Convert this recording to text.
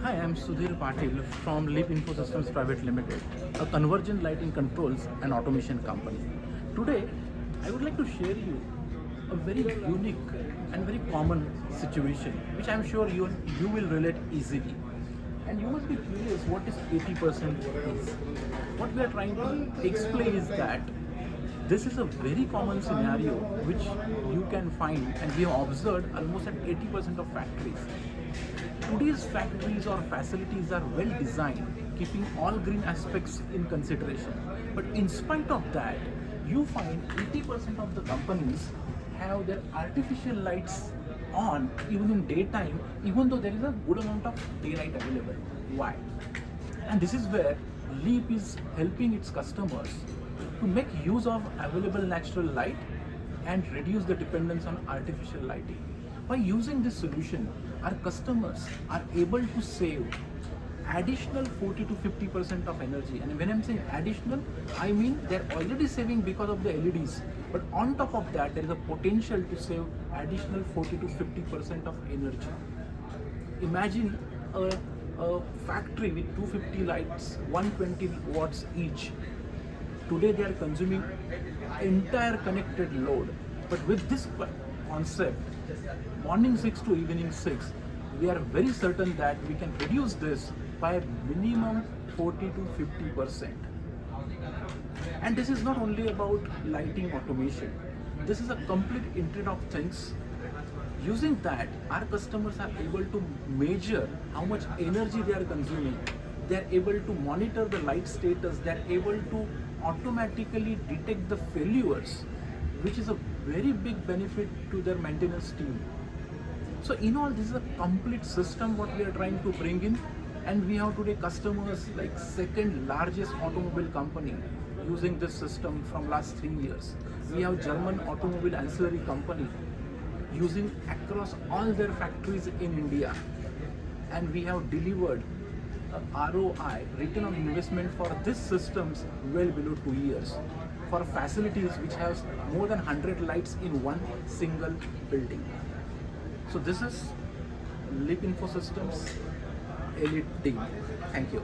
Hi, I'm Sudhir Patil from Leap Infosystems Private Limited, a convergent lighting controls and automation company. Today, I would like to share you a very unique and very common situation, which I'm sure you will relate easily. And you must be curious what is 80% is. What we are trying to explain is that this is a very common scenario which you can find and we have observed almost at 80% of factories. Today's factories or facilities are well designed, keeping all green aspects in consideration. But in spite of that, you find 80% of the companies have their artificial lights on even in daytime, even though there is a good amount of daylight available. Why? And this is where Leap is helping its customers to make use of available natural light and reduce the dependence on artificial lighting. By using this solution, our customers are able to save additional 40 to 50% of energy. And when I'm saying additional, I mean they're already saving because of the LEDs. But on top of that, there is a potential to save additional 40 to 50% of energy. Imagine a factory with 250 lights, 120 watts each. Today they are consuming entire connected load. But with this concept, morning 6 to evening 6, we are very certain that we can reduce this by minimum 40 to 50%. And this is not only about lighting automation. This is a complete internet of things. Using that, our customers are able to measure how much energy they are consuming. They are able to monitor the light status. They are able to automatically detect the failures, which is a very big benefit to their maintenance team. So in all, this is a complete system what we are trying to bring in, and we have today customers like second largest automobile company using this system from last 3 years. We have German automobile ancillary company using across all their factories in India, and we have delivered ROI, return on investment, for these systems well below 2 years for facilities which has more than 100 lights in one single building. So this is Leap Infosystems Elite team. Thank you.